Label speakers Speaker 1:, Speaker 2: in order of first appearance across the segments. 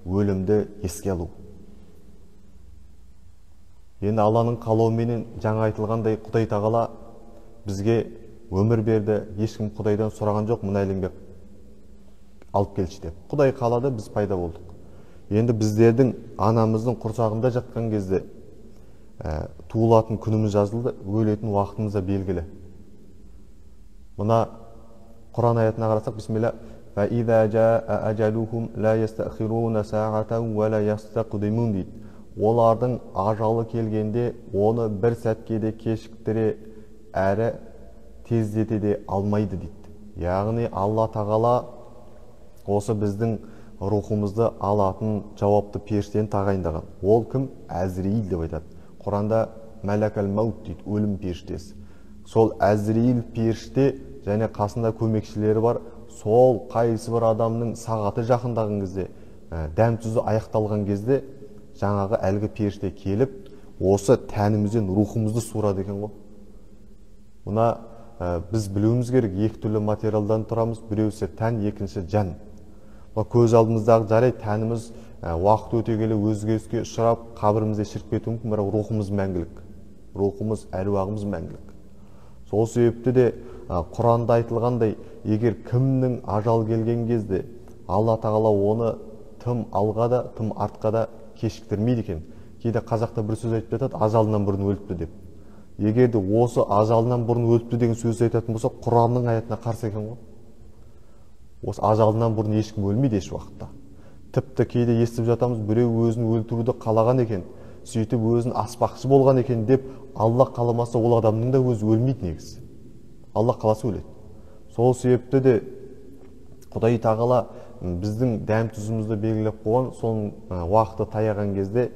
Speaker 1: өлімді еске алу. Енді Алланың қалауыменен жаңа айтылғандай Құдай тағала бізге өмір берді, ешкім Құдайдан сұраған жоқ, мына әлемге алып келші деп. Құдай қалады, біз пайда болдық. Енді біздердің анамыздың құрсағында жатқан кезде туылатын күніміз жазылды, өлетін уақытымыз да белгілі. Мына Құран аятына қарасақ, бисмилла, فَإِذَا جَاءَ أَجَلُهُمْ لَا يَسْتَأْخِرُونَ سَاعَةً وَلَا يَسْتَقْدِمُونَ дейді. Олардың ажалы келгенде оны бір сәтке де кешіктіре әрі тездете де алмайды дейді. Яғни Алла тағала осы біздің рухымызды алатын жауапты періштені тағайындаған. Ол кім? Әзірейіл деп айтады. Құранда мәләкәл маут дейді, өлім періштесі. Сол Әзірейіл періште және қасында көмекшілері бар. Сол қайсы бір адамның сағаты жақындаған кезде, дәм тұзы аяқталған кезде, жаңағы әлгі періште келіп, осы тәнімізден рухымызды суырады екен ғой. Мұна біз білуіміз керек, екі түрлі материалдан тұрамыз, біреусі тән, екінші жан. Көз алдымыздағы жарай тәніміз уақыт өте келе өзгеріске ұшырап, қабірімізде шіріп кетуі мүмкін, бірақ рухымыз мәңгілік. Рухымыз, әруағымыз мәңгілік. Сол себепті де Құранда айтылғандай, егер кімнің ажал келген кезде Алла тағала оны тым алға да, тым артқа да кешіктірмейді екен. Кейде қазақта бір сөз айтып жатады, ажалынан бұрын өліпті деп. Егер де осы ажалынан бұрын өліпті деген сөз айтатын болса, Құранның аятына қарсы екен ғой. Осы ажалынан бұрын ешкім өлмейді еш уақытта. Тіпті кейде естіп жатамыз, біреу өзін өлтіруді қалаған екен, сөйтіп өзін аспақшы болған екен деп, Алла қаламаса ол адамның да өзі өлмейді негізі. Алла қаласы өледі. Сол себепті де Құдай тағала біздің дәм тұзымызды белгілеп қойған, соның уақыты таяған кезде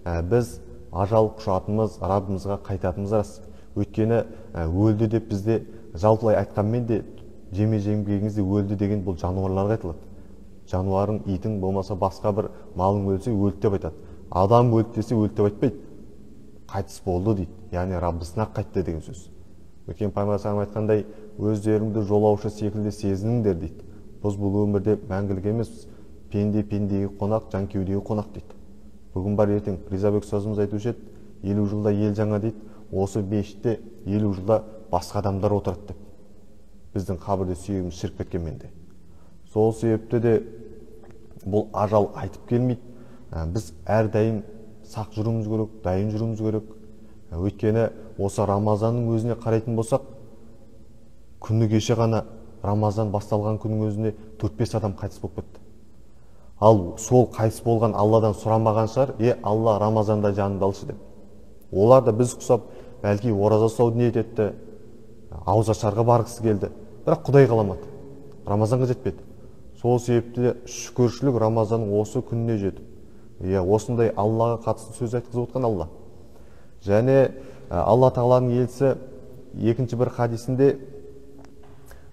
Speaker 1: біз ажал құшатынымыз, Раббымызға қайтатынымыз рас. Өйткені өлді деп бізде жалпылай айтқанмен де жеме-жемгегіңізде өлді деген бұл жануарларға айтылады. Жануарың, итің болмаса басқа бір малың өлсе өлді деп айтады. Адам өлді десе өлді деп айтпайды. Қайтыс болды дейді. Яғни Раббысына қайтты деген сөз. Өйткені Пайғамбар айтқандай, өздеріңді жолаушы секілді сезініңдер дейді. Біз бұл өмірде мәңгілік емес, пенде пендеге қонақ, жан кеудеге қонақ дейді. Бүгін бар ертең Ризабек ұстазымыз айтушы еді, 50 жылда ел жаңа дейді, осы мешітте 50 жылда басқа адамдар отырады деп. Біздің қабірде сүйегіміз шіріп кеткенмен де. Сол себепті де бұл ажал айтып келмейді. Біз әрдайым сақ жүруіміз керек, дайын жүруіміз керек. Өйткені осы Рамазанның өзіне қарайтын болсақ, күні кеше ғана Рамазан басталған күннің өзіне 4-5 адам қайтыс болып кетті. Ал сол қайтыс болған Алладан сұрамаған шығар, Алла Рамазанда жанымды алшы деп. Олар да біз құсап, бәлки ораза ұстауды ниет етті, ауыз ашарға барғысы келді, бірақ Құдай қаламады. Рамазанға жетпеді. Сол себепті шүкіршілік Рамазанның осы күніне жетіп, осындай Аллаға қатысты сөз айтқызып отқан Алла. Және Алла тағаланың елшісі екінші бір хадисінде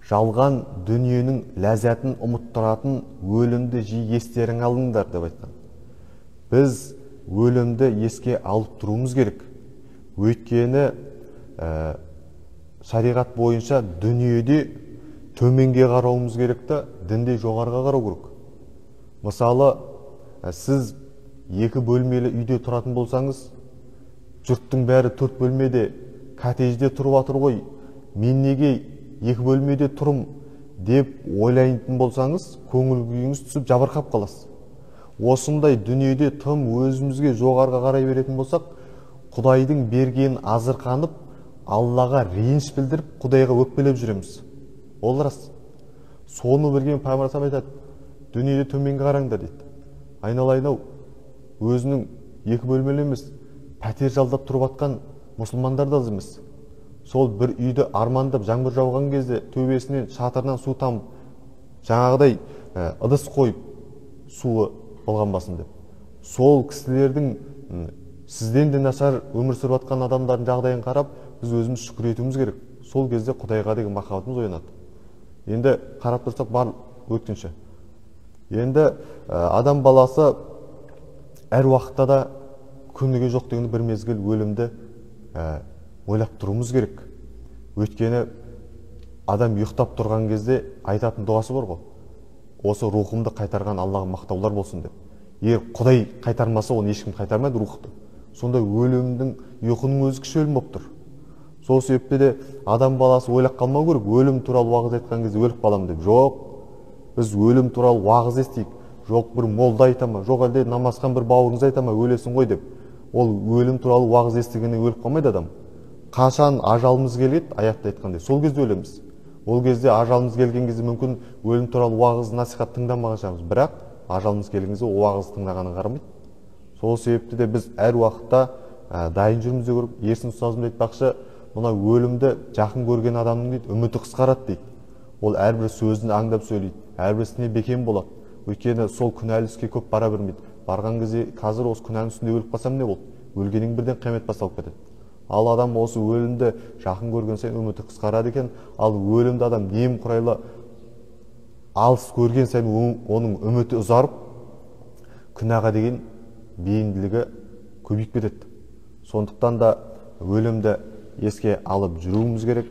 Speaker 1: жалған дүниенің ләззатын ұмыттыратын өлімді жиі естерің алыңдар деп айтқан. Біз өлімді еске алып тұруымыз керек. Өйткені шариғат бойынша дүниеде төменге қарауымыз керек та, дінде жоғарыға қарау керек. Мысалы, сіз 2 бөлмелі үйде тұратын болсаңыз, жұрттың бәрі 4 бөлмеде, коттеджде тұрып жатыр ғой, мен неге 2 бөлмеде тұрым деп ойлайтын болсаңыз, көңіл күйіңіз түсіп жабырқап қаласыз. Осындай дүниеде тым өзімізге жоғарыға қарай беретін болсақ, Құдайдың берген азырқанып, Аллаға реніш білдіріп, Құдайға өкпелеп жүреміз. Ол рас. Соны білген Пайғамбар айтады, дүниеде төменге қараңдар дейді. Айналайын-ау, өзінің 2 бөлмелі емес, пәтер жалдап тұрып атқан мұсылмандар да аз емес. Сол бір үйді армандап жаңбыр жауған кезде төбесінен, шатырынан су тамып, жаңағыдай ыдыс қойып, суы болғанбасын деп. Сол кісілердің сізден де нашар өмір сүріп жатқан адамдардың жағдайын қарап, біз өзіміз шүкір етуіміз керек. Сол кезде Құдайға деген махаббатымыз оянады. Енді қарап тұрсақ бар өткінші. Енді адам баласы әр уақытта да күніге жоқ деген бір мезгіл өлімді ойлап тұруымыз керек. Өйткені адам ұйықтап тұрған кезде айтатын дұғасы бар ғой. осы рухымды қайтарған Аллаға мақтаулар болсын деп. Егер Құдай қайтармаса, оны ешкім қайтармайды рухты. Сонда өлімнің, ұйқының өзі кіші өлім болып тұр. Сол себепте де адам баласы ойлап қалмау керек, өлім туралы уағыз айтқан кезде өліп қалам деп. Жоқ, біз өлім туралы уағыз естейік. Жоқ, бір молда айта ма, жоқ әлде намазхан бір бауырыңыз айта ма, өлесің ғой деп. Ол өлім туралы уағыз естігеннен өліп қалмайды адам. Қашан ажалымыз келеді, аятта айтқандай, сол кезде өлеміз. Ол кезде ажалымыз келген кезде мүмкін өлім туралы уағыз насихат тыңдамаған шығармыз, бірақ ажалымыз келген кезде уағыз тыңдағанын қарамайды. Сол себепті де біз әр уақытта дайын жүрміз керек. Ерсін ұстазым айтпақшы, мына өлімді жақын көрген адамның дейді, үміті қысқарады дейді. Ол әрбір сөзін аңдап сөйлейді, әрбір ісіне бекем болады. Өйткені сол күнәлі іске көп бара бермейді. Барған кезде қазір осы күнәнің үстінде өліп қалсам не болды? Өлгеннен бірден қиямет басталып кетеді. Ал адам осы өлімді жақын көрген сайын үміті қысқарады екен. Ал өлімді адам немқұрайлы алыс көрген сайын оның үміті ұзарып, күнәға деген бейімділігі көбейіп кетеді. Сондықтан да өлімді еске алып жүруіміз керек.